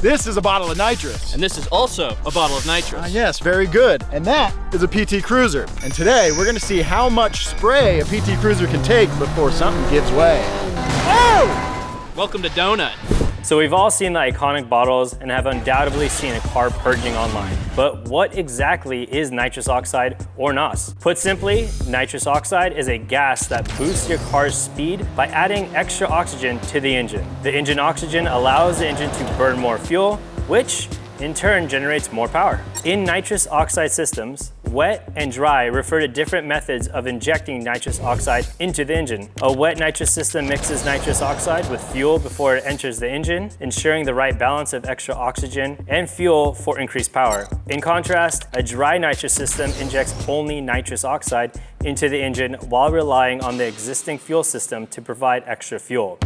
This is a bottle of nitrous. And this is also a bottle of nitrous. Yes, very good. And that is a PT Cruiser. And today we're gonna see how much spray a PT Cruiser can take before something gives way. Oh! Welcome to Donut. So we've all seen the iconic bottles and have undoubtedly seen a car purging online. But what exactly is nitrous oxide or NOS? Put simply, nitrous oxide is a gas that boosts your car's speed by adding extra oxygen to the engine. The engine oxygen allows the engine to burn more fuel, which in turn generates more power. In nitrous oxide systems, wet and dry refer to different methods of injecting nitrous oxide into the engine. A wet nitrous system mixes nitrous oxide with fuel before it enters the engine, ensuring the right balance of extra oxygen and fuel for increased power. In contrast, a dry nitrous system injects only nitrous oxide into the engine while relying on the existing fuel system to provide extra fuel.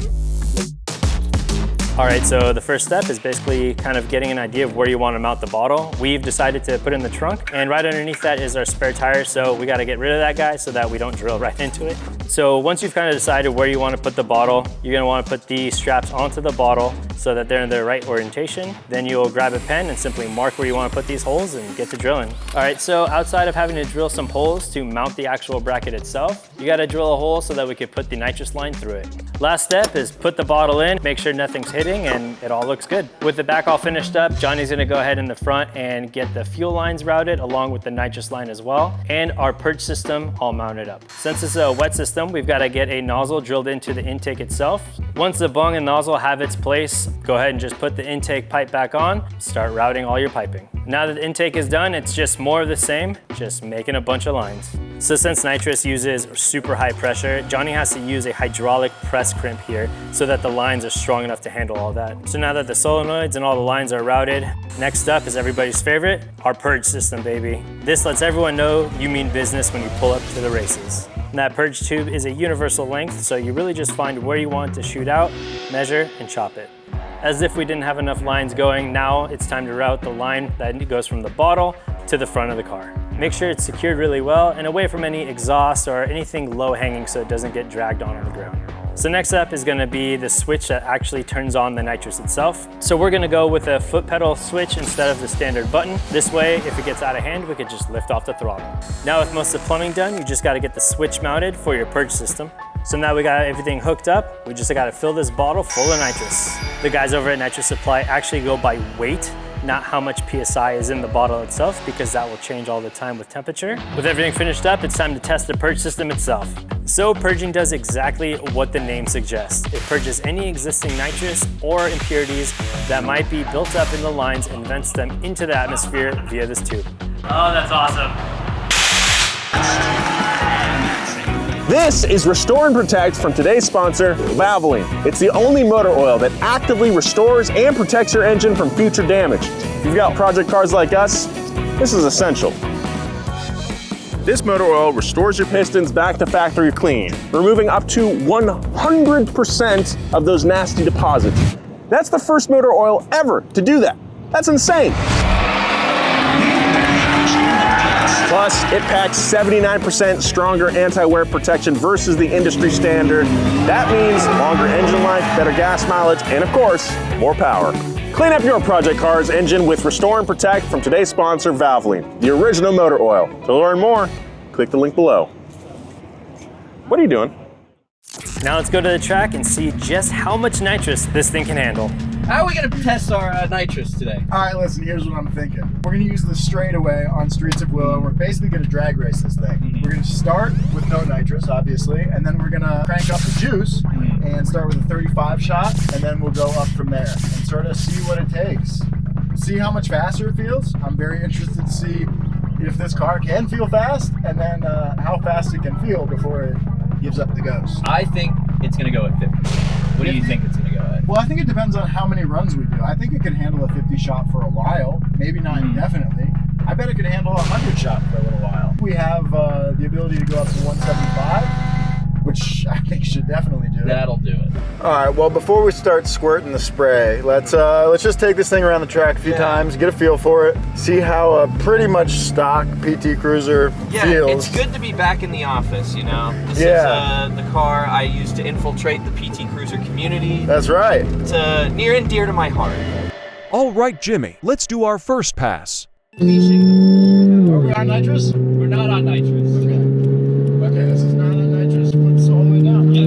All right, so the first step is basically kind of getting an idea of where you want to mount the bottle. We've decided to put it in the trunk, and right underneath that is our spare tire, so we got to get rid of that guy so that we don't drill right into it. So once you've kind of decided where you want to put the bottle, you're going to want to put the straps onto the bottle so that they're in the right orientation. Then you'll grab a pen and simply mark where you want to put these holes and get to drilling. All right, so outside of having to drill some holes to mount the actual bracket itself, you got to drill a hole so that we can put the nitrous line through it. Last step is put the bottle in, make sure nothing's hitting, and it all looks good. With the back all finished up, Johnny's gonna go ahead in the front and get the fuel lines routed along with the nitrous line as well, and our purge system all mounted up. Since it's a wet system, we've got to get a nozzle drilled into the intake itself. Once the bung and nozzle have its place, go ahead and just put the intake pipe back on, start routing all your piping. Now that the intake is done, it's just more of the same, just making a bunch of lines. So since nitrous uses super high pressure, Johnny has to use a hydraulic press crimp here so that the lines are strong enough to handle all that. So now that the solenoids and all the lines are routed, next up is everybody's favorite, our purge system, baby. This lets everyone know you mean business when you pull up to the races. And that purge tube is a universal length, so you really just find where you want to shoot out, measure, and chop it. As if we didn't have enough lines going, now it's time to route the line that goes from the bottle to the front of the car. Make sure it's secured really well and away from any exhaust or anything low hanging so it doesn't get dragged on the ground. So next up is gonna be the switch that actually turns on the nitrous itself. So we're gonna go with a foot pedal switch instead of the standard button. This way, if it gets out of hand, we could just lift off the throttle. Now with most of the plumbing done, you just gotta get the switch mounted for your purge system. So now we got everything hooked up, we just gotta fill this bottle full of nitrous. The guys over at Nitrous Supply actually go by weight, not how much PSI is in the bottle itself, because that will change all the time with temperature. With everything finished up, it's time to test the purge system itself. So purging does exactly what the name suggests. It purges any existing nitrous or impurities that might be built up in the lines and vents them into the atmosphere via this tube. Oh, that's awesome. This is Restore and Protect from today's sponsor, Valvoline. It's the only motor oil that actively restores and protects your engine from future damage. If you've got project cars like us, this is essential. This motor oil restores your pistons back to factory clean, removing up to 100% of those nasty deposits. That's the first motor oil ever to do that. That's insane. Plus, it packs 79% stronger anti-wear protection versus the industry standard. That means longer engine life, better gas mileage, and of course, more power. Clean up your project car's engine with Restore and Protect from today's sponsor, Valvoline, the original motor oil. To learn more, click the link below. What are you doing? Now let's go to the track and see just how much nitrous this thing can handle. How are we gonna test our nitrous today? All right, listen, here's what I'm thinking. We're gonna use the straightaway on Streets of Willow. We're basically gonna drag race this thing. We're gonna start with no nitrous, obviously, and then we're gonna crank up the juice and start with a 35 shot, and then we'll go up from there and sort of see what it takes. See how much faster it feels. I'm very interested to see if this car can feel fast, and then how fast it can feel before it gives up the ghost. I think it's gonna go at 50. What do you think it's gonna go at? Well, I think it depends on how many runs we do. I think it can handle a 50 shot for a while, maybe not indefinitely. I bet it can handle a 100 shot for a little while. We have the ability to go up to 175, which I think should definitely do it. That'll do it. All right, well, before we start squirting the spray, let's just take this thing around the track a few times, get a feel for it, see how a pretty much stock PT Cruiser feels. It's good to be back in the office, you know. This is the car I used to infiltrate the PT Cruiser community. That's right. It's near and dear to my heart. All right, Jimmy, let's do our first pass. Are we on nitrous? We're not on nitrous. Okay, this is not on nitrous. Put this all the way down. Yep.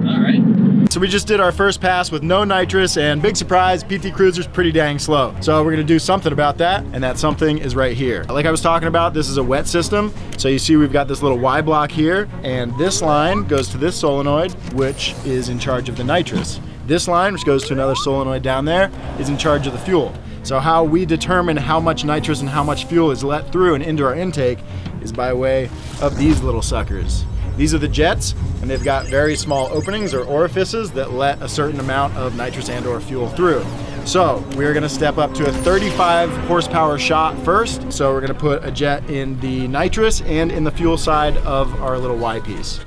All right. So we just did our first pass with no nitrous, and big surprise, PT Cruiser's pretty dang slow. So we're gonna do something about that, and that something is right here. Like I was talking about, this is a wet system. So you see we've got this little Y block here, and this line goes to this solenoid, which is in charge of the nitrous. This line, which goes to another solenoid down there, is in charge of the fuel. So how we determine how much nitrous and how much fuel is let through and into our intake is by way of these little suckers. These are the jets, and they've got very small openings or orifices that let a certain amount of nitrous and or fuel through. So we're gonna step up to a 35 horsepower shot first. So we're gonna put a jet in the nitrous and in the fuel side of our little Y piece.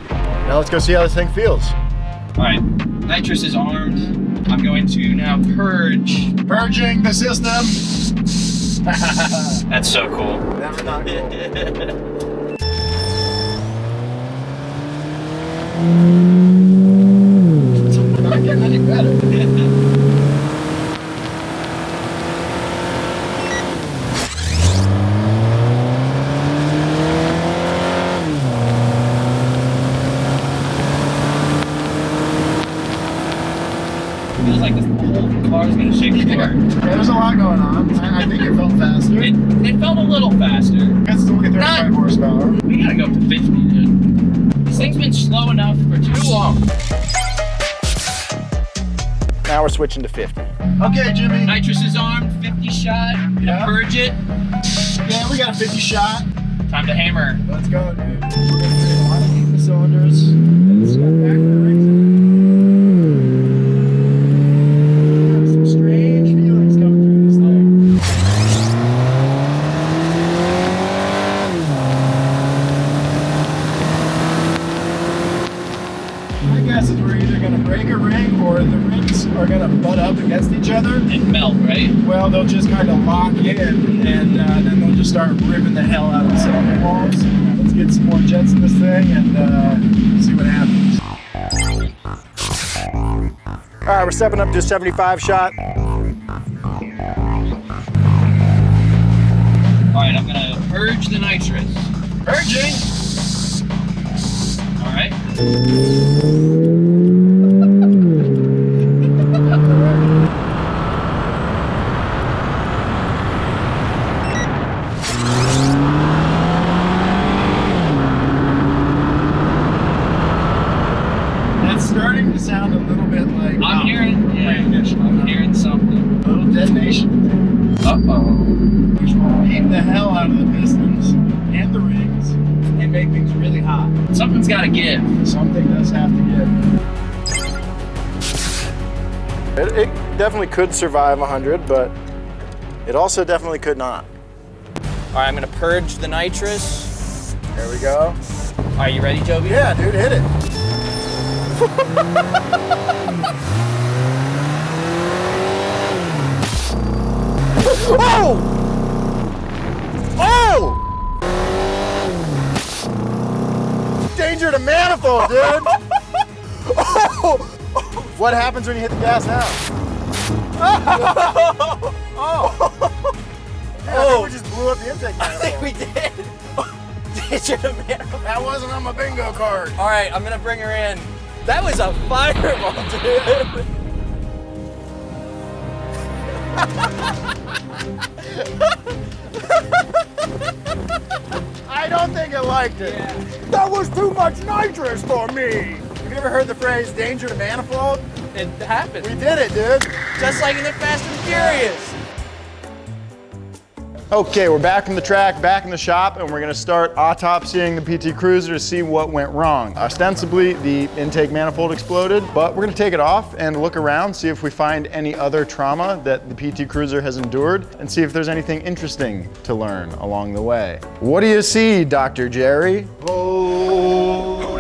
Now let's go see how this thing feels. All right. Nitrous is armed. I'm going to now purge. Purging the system. That's so cool. Never not cool. It's not getting any better. Feels like this whole car is gonna shake apart. Yeah, there's a lot going on. I think it felt faster. It felt a little faster. It's only 35 horsepower. We gotta go up to 50, dude. This thing's been slow enough for too long. Now we're switching to 50. Okay, Jimmy. Nitrous is armed, 50 shot. Yeah. Purge it. Yeah, we got a 50 shot. Time to hammer. Let's go, dude. We're gonna create a lot of heat in the cylinders. Let's go back to the rings. Some strange feelings coming through this thing. My guess is we're either gonna break a ring or the rings are gonna butt up against each other. And melt, right? Well, they'll just kind of lock in, and then they'll just start ripping the hell out of the cylinder walls. Let's get some more jets in this thing and see what happens. All right, we're stepping up to a 75 shot. All right, I'm gonna purge the nitrous. Purging! All right. That's starting to sound a little bit like I'm hearing something. a little detonation. Uh-oh. Which will beat the hell out of the pistons and the rings and make things really hot. Something's gotta give. Something does have to give. It definitely could survive 100, but it also definitely could not. All right, I'm gonna purge the nitrous. There we go. Are you ready, Jobe? Yeah, dude, hit it. Oh! Oh! Danger to manifold, dude! Oh! What happens when you hit the gas now? Oh! Yeah, I think we just blew up the intake manifold. I think we did. Danger to manifold. That wasn't on my bingo card. All right, I'm gonna bring her in. That was a fireball, dude. I don't think it liked it. Yeah. That was too much nitrous for me. Have you ever heard the phrase danger to manifold? It happened. We did it, dude. Just like in the Fast and Furious. Okay, we're back from the track, back in the shop, and we're gonna start autopsying the PT Cruiser to see what went wrong. Ostensibly, the intake manifold exploded, but we're gonna take it off and look around, see if we find any other trauma that the PT Cruiser has endured, and see if there's anything interesting to learn along the way. What do you see, Dr. Jerry? Oh,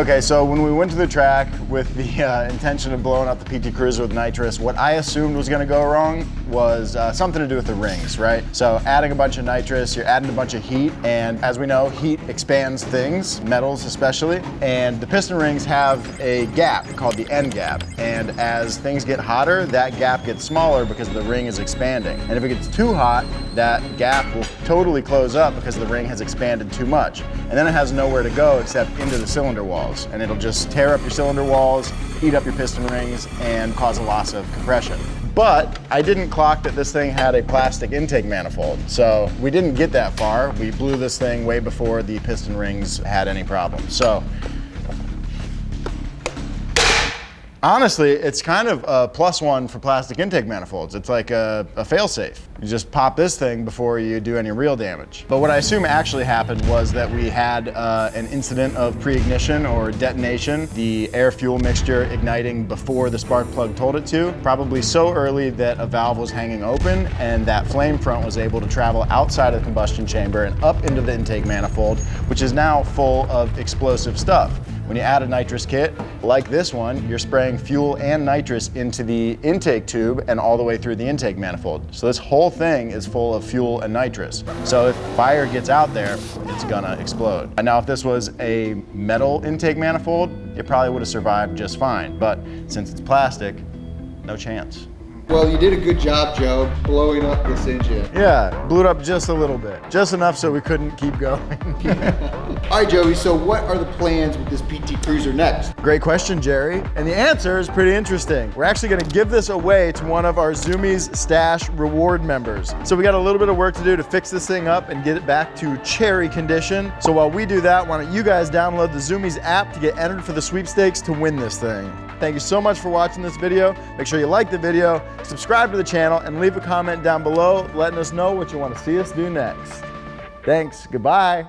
Okay, so when we went to the track with the intention of blowing up the PT Cruiser with nitrous, what I assumed was gonna go wrong was something to do with the rings, right? So adding a bunch of nitrous, you're adding a bunch of heat, and as we know, heat expands things, metals especially, and the piston rings have a gap called the end gap, and as things get hotter, that gap gets smaller because the ring is expanding. And if it gets too hot, that gap will totally close up because the ring has expanded too much. And then it has nowhere to go except into the cylinder walls, and it'll just tear up your cylinder walls, eat up your piston rings, and cause a loss of compression. But I didn't clock that this thing had a plastic intake manifold, so we didn't get that far. We blew this thing way before the piston rings had any problems. So honestly, it's kind of a +1 for plastic intake manifolds. It's like a fail-safe. You just pop this thing before you do any real damage. But what I assume actually happened was that we had an incident of pre-ignition or detonation, the air-fuel mixture igniting before the spark plug told it to, probably so early that a valve was hanging open and that flame front was able to travel outside of the combustion chamber and up into the intake manifold, which is now full of explosive stuff. When you add a nitrous kit like this one, you're spraying fuel and nitrous into the intake tube and all the way through the intake manifold. So this whole thing is full of fuel and nitrous. So if fire gets out there, it's gonna explode. And now if this was a metal intake manifold, it probably would have survived just fine. But since it's plastic, no chance. Well, you did a good job, Joe, blowing up this engine. Yeah, blew it up just a little bit. Just enough so we couldn't keep going. All right, Joey, so what are the plans with this PT Cruiser next? Great question, Jerry. And the answer is pretty interesting. We're actually gonna give this away to one of our Zoomies Stash reward members. So we got a little bit of work to do to fix this thing up and get it back to cherry condition. So while we do that, why don't you guys download the Zoomies app to get entered for the sweepstakes to win this thing. Thank you so much for watching this video. Make sure you like the video, subscribe to the channel, and leave a comment down below letting us know what you want to see us do next. Thanks, goodbye.